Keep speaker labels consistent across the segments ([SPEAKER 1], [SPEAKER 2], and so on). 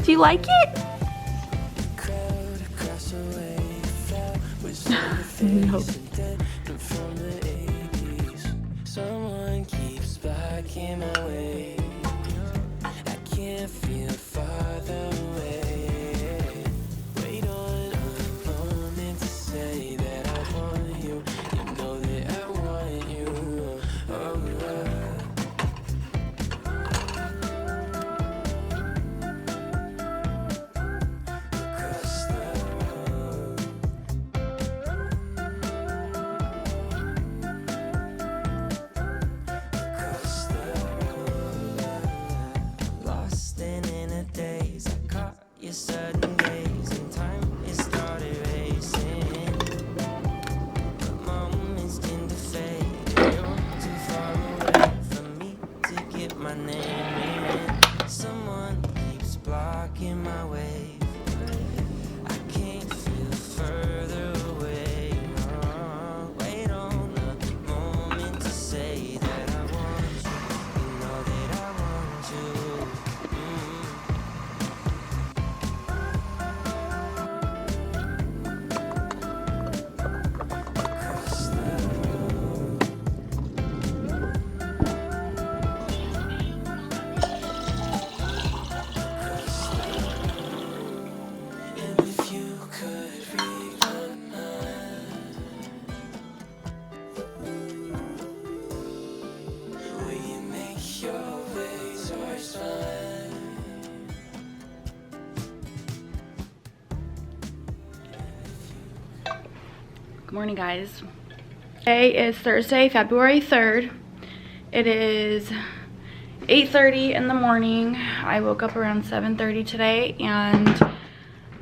[SPEAKER 1] Do you like it? No.
[SPEAKER 2] Someone keeps blocking my way. I can't feel farther away. Wait on a moment to say that I want you. You know that I want you. Across the road. Across the road. Lost in a daze. I caught your sudden gaze, and time it started racing. The moments tend to fade, and you're too far away from me to get my name in. Someone keeps blocking my way. I can't feel further away. Oh, wait on a moment to say that I want you. You know that I want you. Across the road. Across the road. And if you could read my mind, will you make your way towards mine?
[SPEAKER 1] Good morning, guys. Today is Thursday, February 3rd. It is 8:30 in the morning. I woke up around 7:30 today, and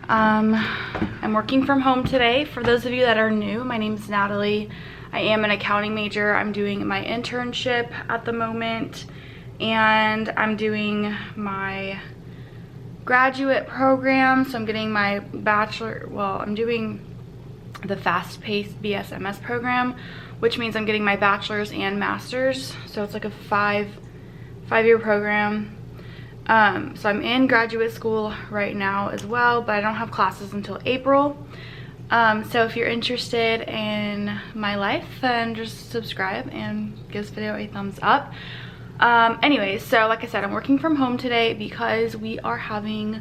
[SPEAKER 1] I'm working from home today. For those of you that are new, my name is Natalie. I am an accounting major. I'm doing my internship at the moment, and I'm doing my graduate program. So I'm getting my bachelor, well, I'm doing the fast-paced BSMS program, which means I'm getting my bachelor's and master's. So it's like a five-year program. So I'm in graduate school right now as well, but I don't have classes until April. So if you're interested in my life, then just subscribe and give this video a thumbs up. Anyways, so like I said, I'm working from home today because we are having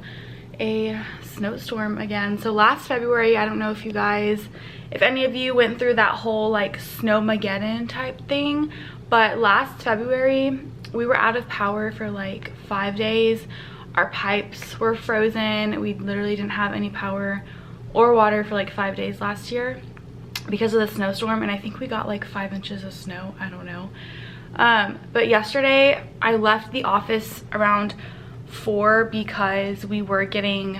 [SPEAKER 1] a snowstorm again. So last February, I don't know if any of you went through that whole like snowmageddon type thing, but last February we were out of power for like 5 days. Our pipes were frozen. We literally didn't have any power or water for like 5 days last year because of the snowstorm, and I think we got like 5 inches of snow. I don't know. But yesterday I left the office around 4 because we were getting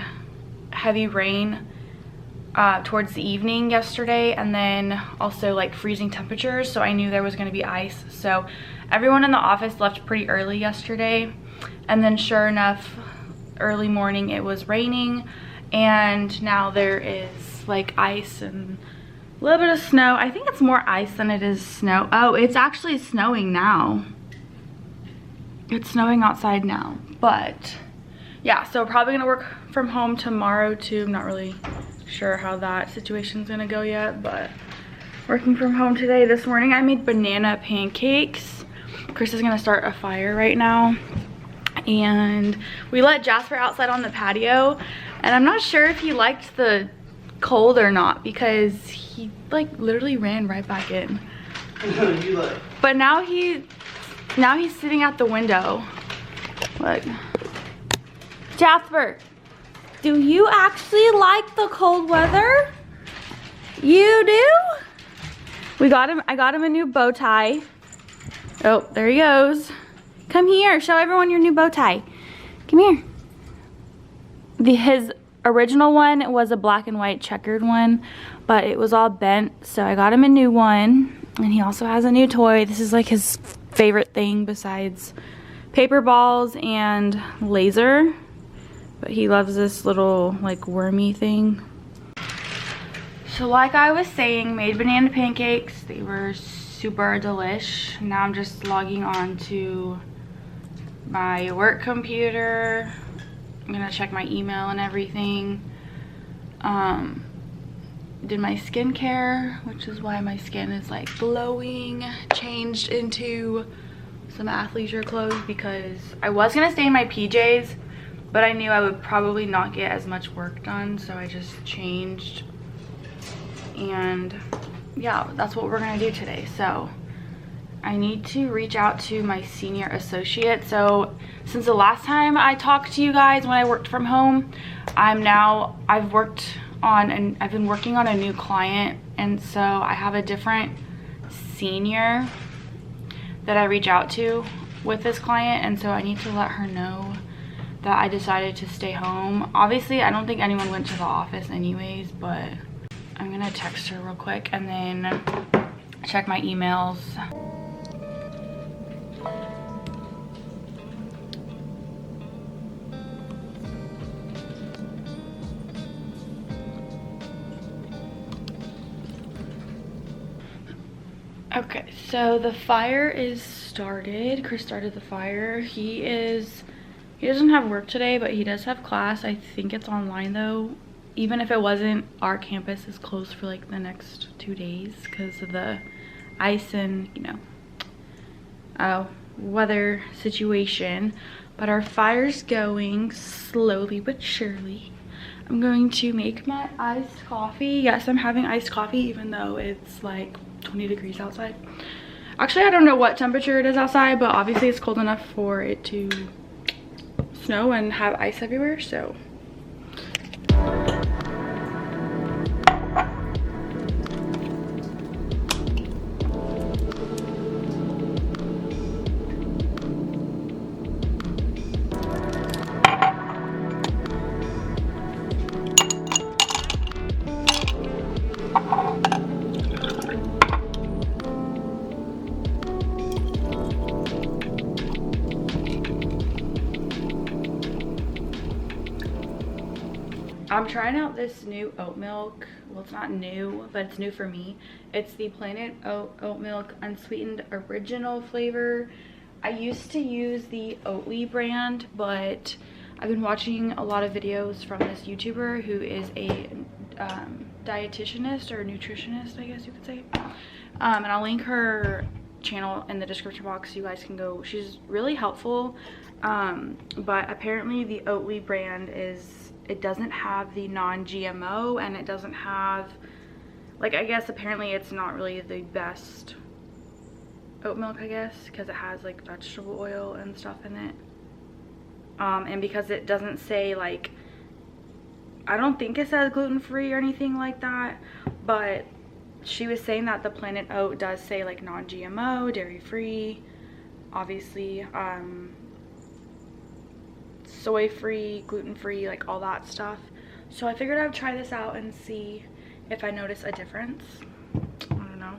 [SPEAKER 1] heavy rain towards the evening yesterday, and then also like freezing temperatures, so I knew there was going to be ice. So everyone in the office left pretty early yesterday, and then sure enough, early morning it was raining, and now there is like ice and a little bit of snow. I think it's more ice than it is snow. Oh, it's actually snowing now. It's snowing outside now. But yeah, so probably gonna work from home tomorrow too. I'm not really sure how that situation's gonna go yet, but working from home today. This morning I made banana pancakes. Chris is gonna start a fire right now, and we let Jasper outside on the patio, and I'm not sure if he liked the cold or not because he like literally ran right back in. But now he's sitting at the window. Look, Jasper, do you actually like the cold weather? You do? I got him a new bow tie. Oh, there he goes. Come here, show everyone your new bow tie. Come here. His original one was a black and white checkered one, but it was all bent, so I got him a new one. And he also has a new toy. This is like his favorite thing besides paper balls and laser, but he loves this little like wormy thing. So like I was saying, made banana pancakes. They were super delish. Now I'm just logging on to my work computer I'm gonna check my email and everything. Did my skincare, which is why my skin is like glowing. Changed into some athleisure clothes because I was gonna stay in my PJs, but I knew I would probably not get as much work done, so I just changed. And yeah, that's what we're gonna do today. So I need to reach out to my senior associate. So since the last time I talked to you guys when I worked from home, I've been working on a new client, and so I have a different senior that I reach out to with this client, and so I need to let her know that I decided to stay home. Obviously, I don't think anyone went to the office anyways, but I'm gonna text her real quick and then check my emails. Okay, so the fire is started. Chris started the fire. He doesn't have work today, but he does have class. I think it's online though. Even if it wasn't, our campus is closed for like the next 2 days because of the ice and, you know, weather situation. But our fire's going slowly but surely. I'm going to make my iced coffee. Yes, I'm having iced coffee even though it's like 20 degrees outside. Actually, I don't know what temperature it is outside, but obviously it's cold enough for it to snow and have ice everywhere, so. I'm trying out this new oat milk. Well, it's not new, but it's new for me. It's the Planet Oat Milk Unsweetened Original flavor. I used to use the Oatly brand, but I've been watching a lot of videos from this YouTuber who is a dietitianist or nutritionist, I guess you could say. And I'll link her channel in the description box so you guys can go. She's really helpful. But apparently the Oatly brand it doesn't have the non-GMO, and it doesn't have, like, I guess apparently it's not really the best oat milk, I guess, because it has like vegetable oil and stuff in it. And because it doesn't say, like, I don't think it says gluten-free or anything like that, but she was saying that the Planet Oat does say like non-GMO, dairy-free, obviously, soy-free, gluten-free, like all that stuff. So I figured I'd try this out and see if I notice a difference. I don't know.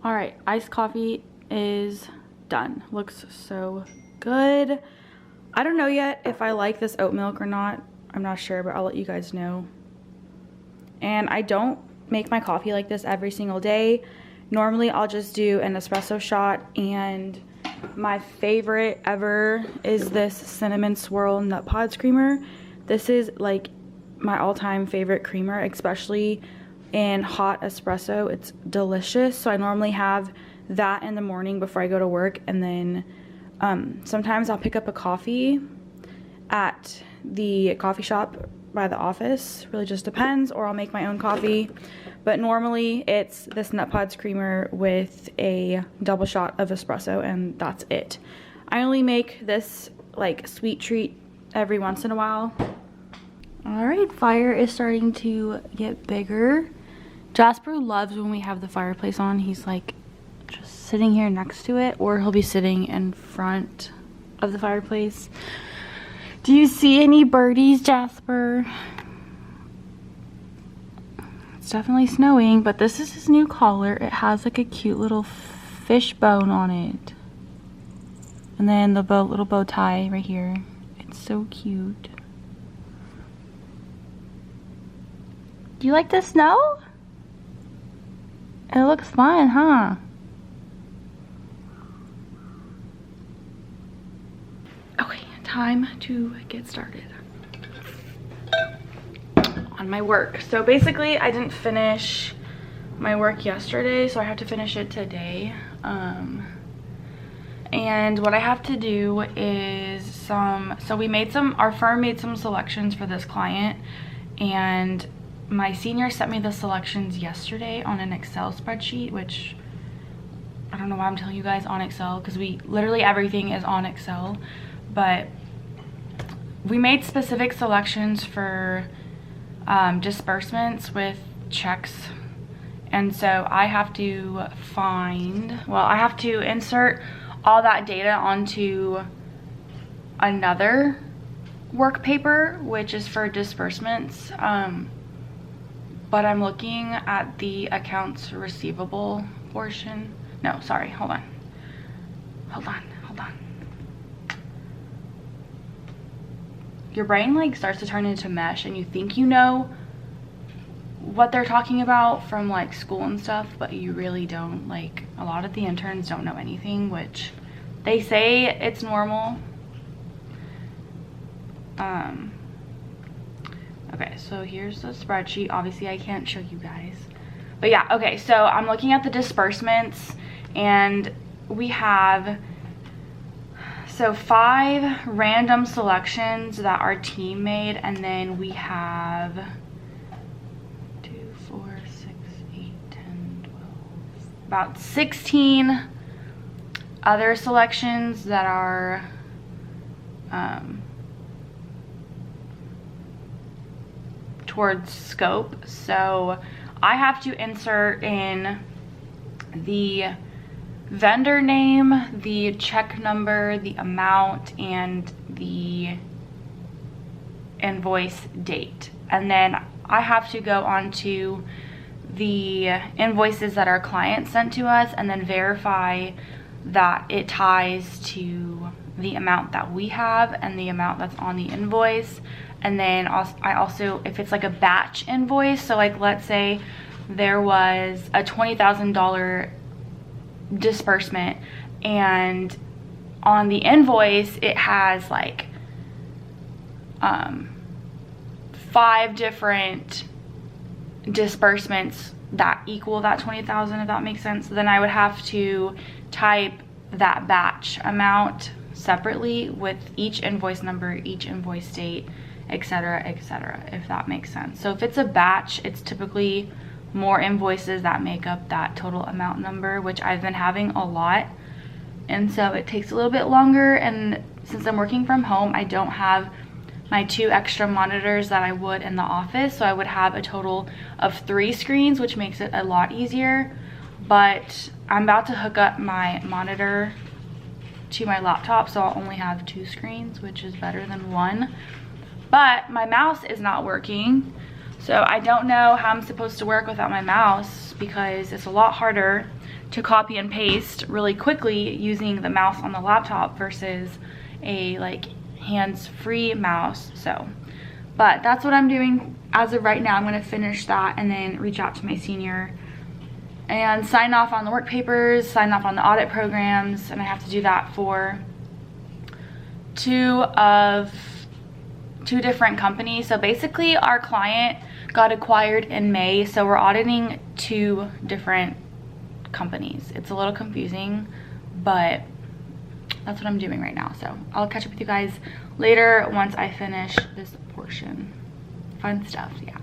[SPEAKER 1] All right, iced coffee is done. Looks so good. I don't know yet if I like this oat milk or not. I'm not sure, but I'll let you guys know. And I don't make my coffee like this every single day. Normally I'll just do an espresso shot, and my favorite ever is this cinnamon swirl nut pods creamer. This is like my all-time favorite creamer, especially in hot espresso. It's delicious. So I normally have that in the morning before I go to work, and then sometimes I'll pick up a coffee at the coffee shop by the office. Really just depends, or I'll make my own coffee. But normally it's this nut pods creamer with a double shot of espresso, and that's it. I only make this like sweet treat every once in a while. All right, fire is starting to get bigger. Jasper loves when we have the fireplace on. He's like just sitting here next to it, or he'll be sitting in front of the fireplace. Do you see any birdies, Jasper? It's definitely snowing, but this is his new collar. It has like a cute little fish bone on it. And then the little bow tie right here. It's so cute. Do you like the snow? It looks fun, huh? Okay, time to get started on my work. So basically, I didn't finish my work yesterday, so I have to finish it today. And what I have to do is our firm made some selections for this client, and my senior sent me the selections yesterday on an Excel spreadsheet, which I don't know why I'm telling you guys on Excel, because literally everything is on Excel, but we made specific selections for disbursements with checks. And so I have to insert all that data onto another work paper, which is for disbursements. But I'm looking at the accounts receivable portion. No, sorry, hold on. Your brain like starts to turn into mesh, and you think you know what they're talking about from like school and stuff, but you really don't. Like, a lot of the interns don't know anything, which they say it's normal. Okay, so here's the spreadsheet. Obviously I can't show you guys, but yeah. Okay, so I'm looking at the disbursements, and we have 5 random selections that our team made, and then we have 2, 4, 6, 8, 10, 12, about 16 other selections that are towards scope. So I have to insert in the vendor name, the check number, the amount, and the invoice date. And then I have to go on to the invoices that our client sent to us and then verify that it ties to the amount that we have and the amount that's on the invoice. And then I also, if it's like a batch invoice, so like let's say there was a $20,000 disbursement, and on the invoice it has like 5 different disbursements that equal that 20,000, if that makes sense. Then I would have to type that batch amount separately with each invoice number, each invoice date, etc., if that makes sense. So if it's a batch, it's typically more invoices that make up that total amount number, which I've been having a lot, and so it takes a little bit longer. And since I'm working from home, I don't have my 2 extra monitors that I would in the office, so I would have a total of 3 screens, which makes it a lot easier. But I'm about to hook up my monitor to my laptop, so I'll only have 2 screens, which is better than 1. But my mouse is not working, so I don't know how I'm supposed to work without my mouse, because it's a lot harder to copy and paste really quickly using the mouse on the laptop versus a like hands-free mouse. So, but that's what I'm doing as of right now. I'm going to finish that and then reach out to my senior and sign off on the work papers, sign off on the audit programs, and I have to do that for 2 different companies. So basically our client got acquired in May, so we're auditing 2 different companies. It's a little confusing, but that's what I'm doing right now. So I'll catch up with you guys later once I finish this portion. Fun stuff, yeah.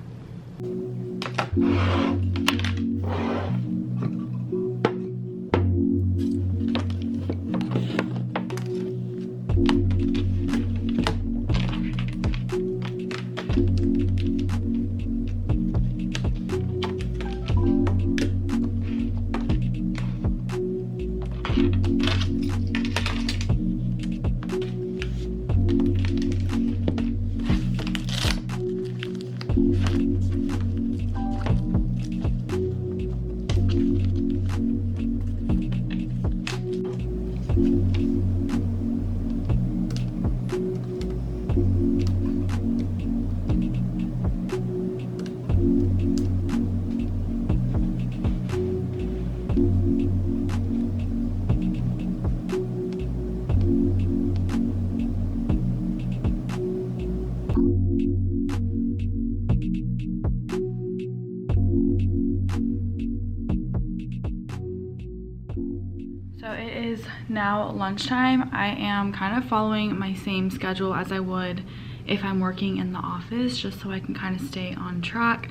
[SPEAKER 1] So it is now lunchtime. I am kind of following my same schedule as I would if I'm working in the office, just so I can kind of stay on track.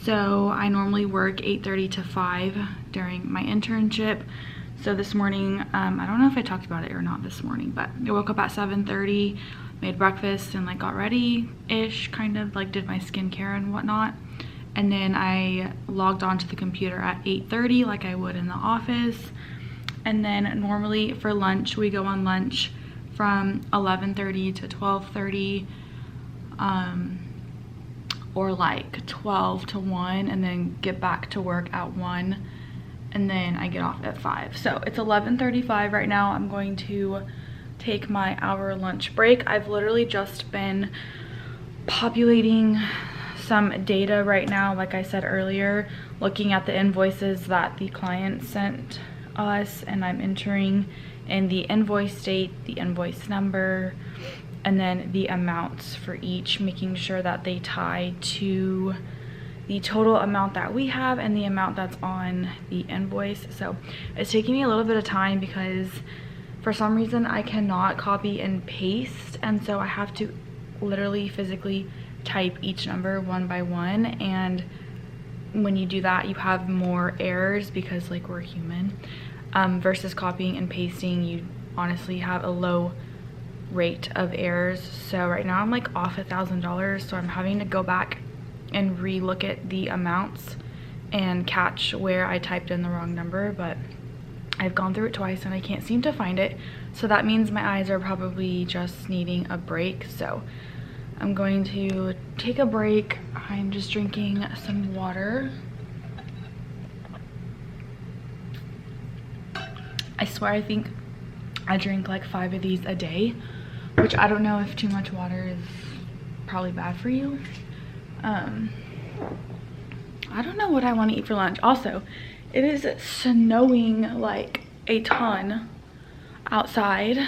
[SPEAKER 1] So I normally work 8:30 to 5 during my internship. So this morning, I don't know if I talked about it or not this morning, but I woke up at 7:30, made breakfast and like got ready-ish, kind of like did my skincare and whatnot. And then I logged onto the computer at 8:30 like I would in the office. And then normally for lunch, we go on lunch from 11:30 to 12:30, or like 12 to 1, and then get back to work at 1, and then I get off at 5. So it's 11:35 right now. I'm going to take my hour lunch break. I've literally just been populating some data right now, like I said earlier, looking at the invoices that the client sent us, and I'm entering in the invoice date, the invoice number, and then the amounts for each, making sure that they tie to the total amount that we have and the amount that's on the invoice. So it's taking me a little bit of time because for some reason I cannot copy and paste, and so I have to literally physically type each number one by one, and when you do that you have more errors because like we're human, versus copying and pasting. You honestly have a low rate of errors. So right now I'm like off $1,000, so I'm having to go back and re-look at the amounts and catch where I typed in the wrong number, but I've gone through it twice and I can't seem to find it. So that means my eyes are probably just needing a break. So I'm going to take a break. I'm just drinking some water. I swear I think I drink like 5 of these a day, which I don't know if too much water is probably bad for you. I don't know what I want to eat for lunch. Also, it is snowing like a ton outside.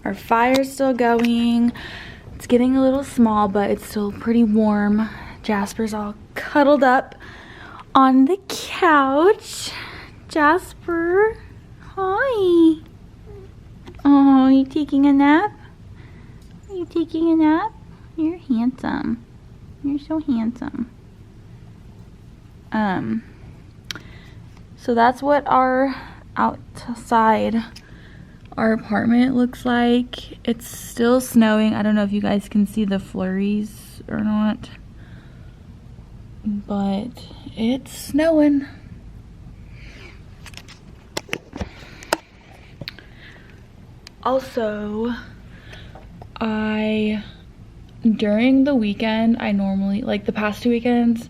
[SPEAKER 1] Our fire's still going. It's getting a little small, but it's still pretty warm. Jasper's all cuddled up on the couch. Jasper, hi. Oh, you taking a nap? Are you taking a nap? You're handsome. You're so handsome. So that's what our outside, our apartment looks like. It's still snowing. I don't know if you guys can see the flurries or not, but it's snowing. Also, during the weekend, I normally, like the past 2 weekends,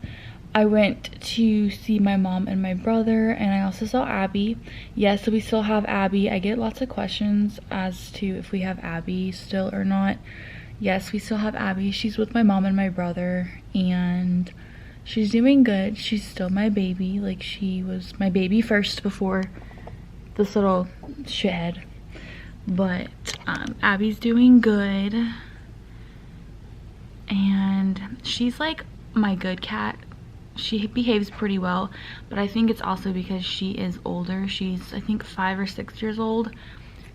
[SPEAKER 1] I went to see my mom and my brother, and I also saw Abby. Yes, so we still have Abby. I get lots of questions as to if we have Abby still or not. Yes, we still have Abby. She's with my mom and my brother, and she's doing good. She's still my baby. Like, she was my baby first before this little shithead. But Abby's doing good, and she's like my good cat. She behaves pretty well, but I think it's also because she is older. She's, I think, 5 or 6 years old,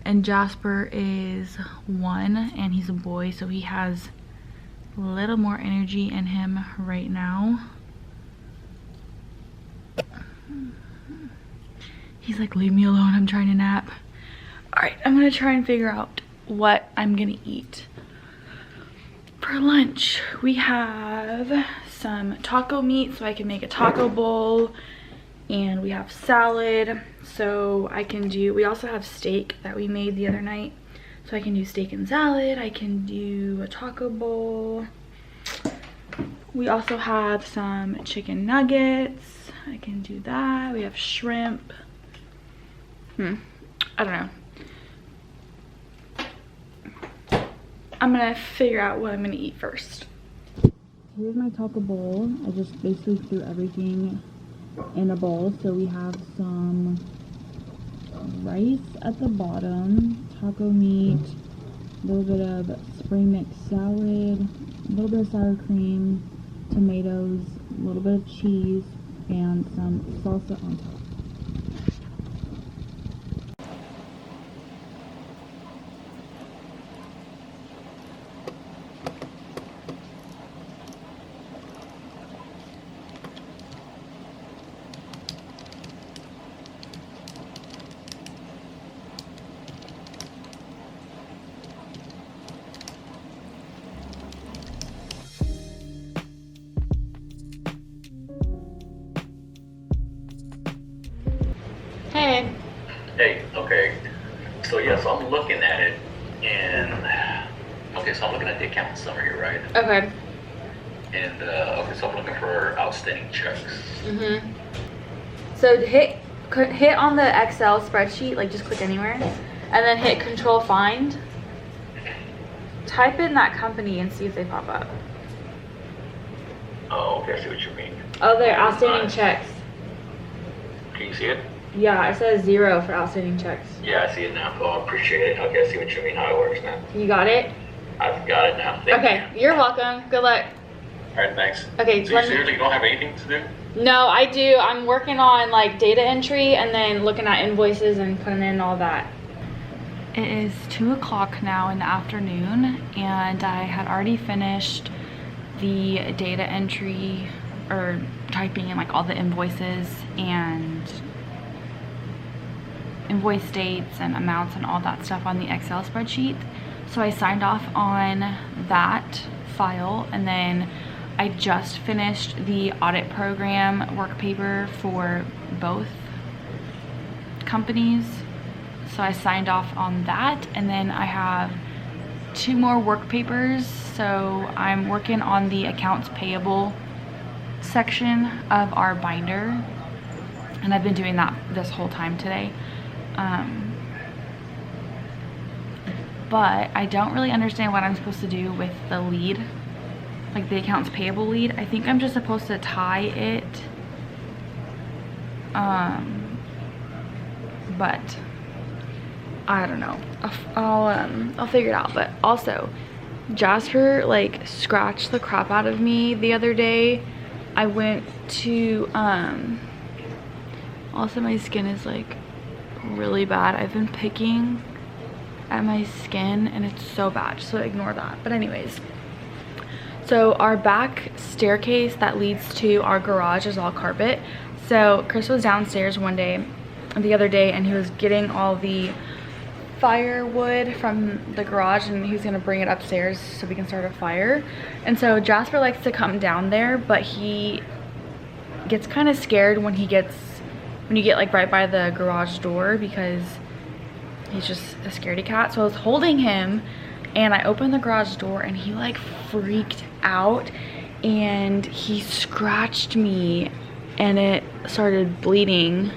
[SPEAKER 1] and Jasper is 1, and he's a boy, so he has a little more energy in him right now. He's like, leave me alone, I'm trying to nap. All right, I'm gonna try and figure out what I'm gonna eat for lunch. We have some taco meat, so I can make a taco bowl, and we have salad, so I can do, we also have steak that we made the other night, so I can do steak and salad. I can do a taco bowl. We also have some chicken nuggets. I can do that. We have shrimp. I don't know. I'm gonna figure out what I'm gonna eat first. Here's my taco bowl. I just basically threw everything in a bowl. So we have some rice at the bottom, taco meat, a little bit of spring mix salad, a little bit of sour cream, tomatoes, a little bit of cheese, and some salsa on top. Hey.
[SPEAKER 3] Hey, okay. So yeah, so I'm looking at it and okay, so I'm looking at the account summary, right?
[SPEAKER 1] Okay.
[SPEAKER 3] And okay, so I'm looking for outstanding checks.
[SPEAKER 1] So hit on the Excel spreadsheet, like just click anywhere, and then hit Control Find. Type in that company and see if they pop up.
[SPEAKER 3] Oh, okay, I see what you mean.
[SPEAKER 1] Oh, they're outstanding checks.
[SPEAKER 3] Can you see it?
[SPEAKER 1] Yeah, it says 0 for outstanding checks.
[SPEAKER 3] Yeah, I see it now. Oh, I appreciate it. Okay, I see what you mean, how it works now.
[SPEAKER 1] You got it?
[SPEAKER 3] I've got it now. Thank
[SPEAKER 1] Okay, you're welcome. Good luck.
[SPEAKER 3] All right, thanks.
[SPEAKER 1] Okay,
[SPEAKER 3] So you seriously don't have anything to do?
[SPEAKER 1] No, I do. I'm working on like data entry and then looking at invoices and putting in all that. It is 2 o'clock now in the afternoon, and I had already finished the data entry, or typing in like all the invoices and invoice dates and amounts and all that stuff on the Excel spreadsheet. So I signed off on that file, and then I just finished the audit program work paper for both companies. So I signed off on that, and then I have 2 more work papers. So I'm working on the accounts payable section of our binder, and I've been doing that this whole time today. But I don't really understand what I'm supposed to do with the lead, like the accounts payable lead. I think I'm just supposed to tie it, but I don't know. I'll figure it out. But also, Jasper like scratched the crap out of me the other day. I went to also my skin is like really bad. I've been picking at my skin and it's so bad, so ignore that. But anyways, so our back staircase that leads to our garage is all carpet. So Chris was downstairs the other day, and he was getting all the firewood from the garage, and he was gonna bring it upstairs so we can start a fire. And so Jasper likes to come down there, but he gets kind of scared when you get like right by the garage door, because he's just a scaredy cat. So I was holding him, and I opened the garage door, and he like freaked out, and he scratched me, and it started bleeding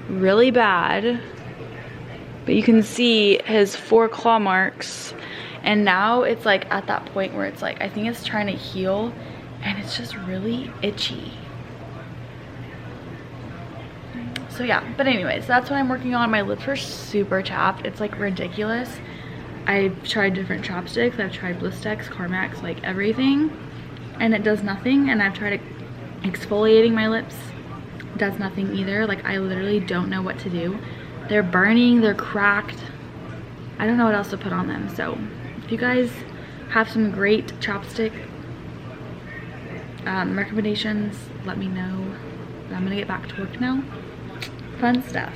[SPEAKER 1] really bad. But you can see his 4 claw marks, and now it's like at that point where it's like, I think it's trying to heal, and it's just really itchy. So yeah, but anyways, that's what I'm working on. My lips are super chapped. It's like ridiculous. I've tried different chapsticks. I've tried Blistex, Carmex, like everything, and it does nothing. And I've tried exfoliating my lips. It does nothing either. Like, I literally don't know what to do. They're burning, they're cracked. I don't know what else to put on them. So if you guys have some great chapstick recommendations, let me know. But I'm gonna get back to work now. Fun stuff.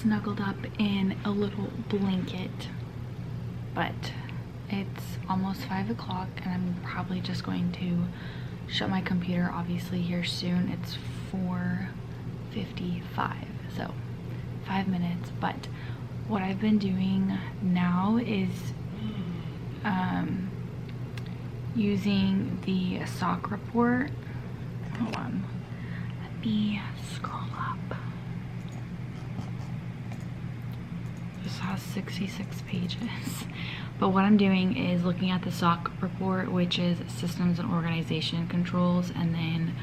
[SPEAKER 1] Snuggled up in a little blanket, but it's almost 5 o'clock, and I'm probably just going to shut my computer obviously here soon. It's 4:55, so 5 minutes. But what I've been doing now is using the sock report. Hold on. Let me scroll up. This has 66 pages. But what I'm doing is looking at the SOC report, which is systems and organization controls, and then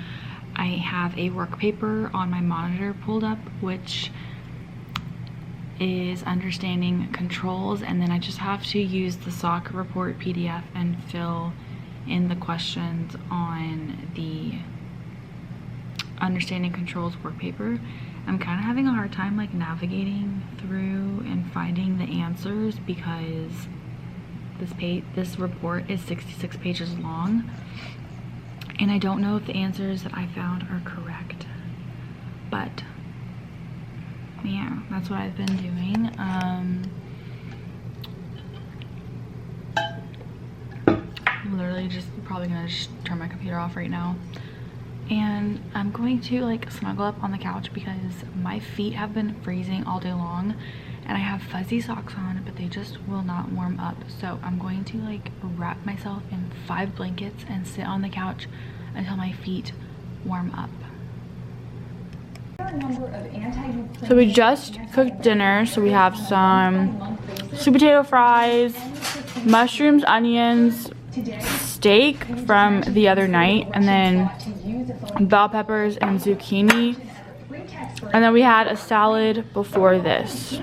[SPEAKER 1] I have a work paper on my monitor pulled up, which is understanding controls, and then I just have to use the SOC report PDF and fill in the questions on the understanding controls work paper. I'm kind of having a hard time like navigating through and finding the answers because this report is 66 pages long, and I don't know if the answers that I found are correct, but yeah, that's what I've been doing. I'm literally just probably gonna just turn my computer off right now, and I'm going to like snuggle up on the couch because my feet have been freezing all day long, and I have fuzzy socks on, but they just will not warm up. So I'm going to like wrap myself in 5 blankets and sit on the couch until my feet warm up. So we just cooked dinner. So we have some sweet potato fries, mushrooms, onions, steak from the other night, and then bell peppers and zucchini. And then we had a salad before this.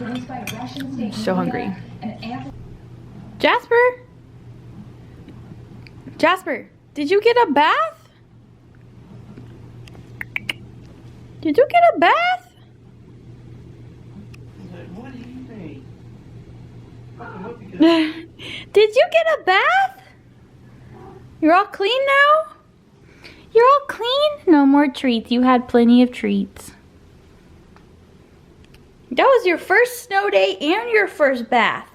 [SPEAKER 1] I'm so hungry. Jasper? Jasper, did you get a bath? Did you get a bath?
[SPEAKER 4] What do you think?
[SPEAKER 1] Did you get a bath? You're all clean now? You're all clean? No more treats. You had plenty of treats. That was your first snow day and your first bath.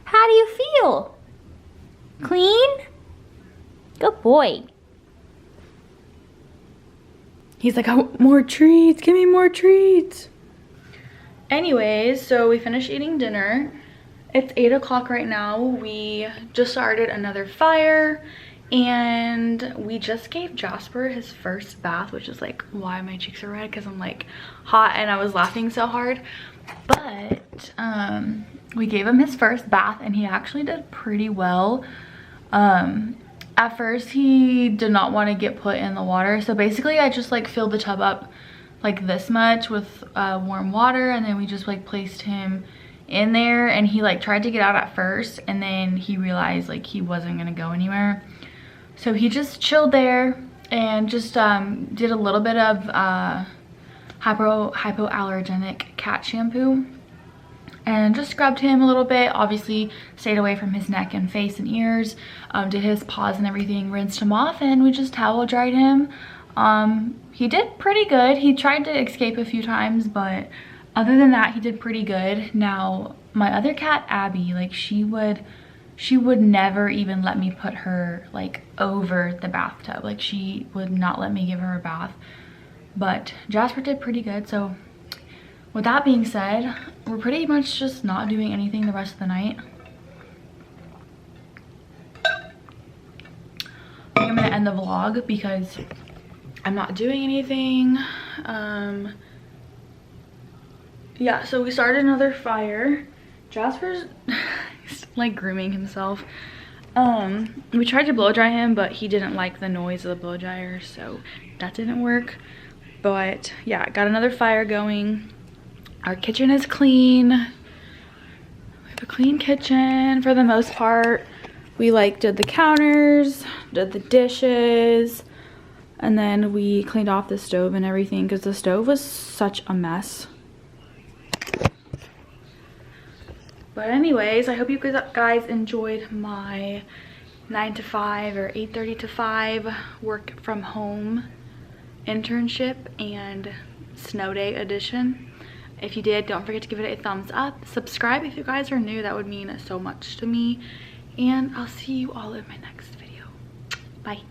[SPEAKER 1] How do you feel? Clean? Good boy. He's like, I want more treats. Give me more treats. Anyways, so we finished eating dinner. It's 8 o'clock right now. We just started another fire, and we just gave Jasper his first bath, which is like why my cheeks are red, because I'm like hot and I was laughing so hard. But we gave him his first bath and he actually did pretty well. At first he did not want to get put in the water, so basically I just like filled the tub up like this much with warm water, and then we just like placed him in there, and he like tried to get out at first, and then he realized like he wasn't gonna go anywhere. So he just chilled there and just did a little bit of hypoallergenic cat shampoo and just scrubbed him a little bit. Obviously stayed away from his neck and face and ears, did his paws and everything, rinsed him off, and we just towel dried him. He did pretty good. He tried to escape a few times, but other than that, he did pretty good. Now, my other cat, Abby, like she would never even let me put her like over the bathtub. Like she would not let me give her a bath. But Jasper did pretty good. So with that being said, we're pretty much just not doing anything the rest of the night. I think I'm gonna end the vlog because I'm not doing anything. Yeah, so we started another fire. Jasper's like grooming himself. We tried to blow dry him, but he didn't like the noise of the blow dryer, so that didn't work. But yeah, got another fire going. Our kitchen is clean. We have a clean kitchen for the most part. We like did the counters, did the dishes, and then we cleaned off the stove and everything because the stove was such a mess. But anyways, I hope you guys enjoyed my 9 to 5 or 8:30 to 5 work from home internship and snow day edition. If you did, don't forget to give it a thumbs up. Subscribe if you guys are new. That would mean so much to me. And I'll see you all in my next video. Bye.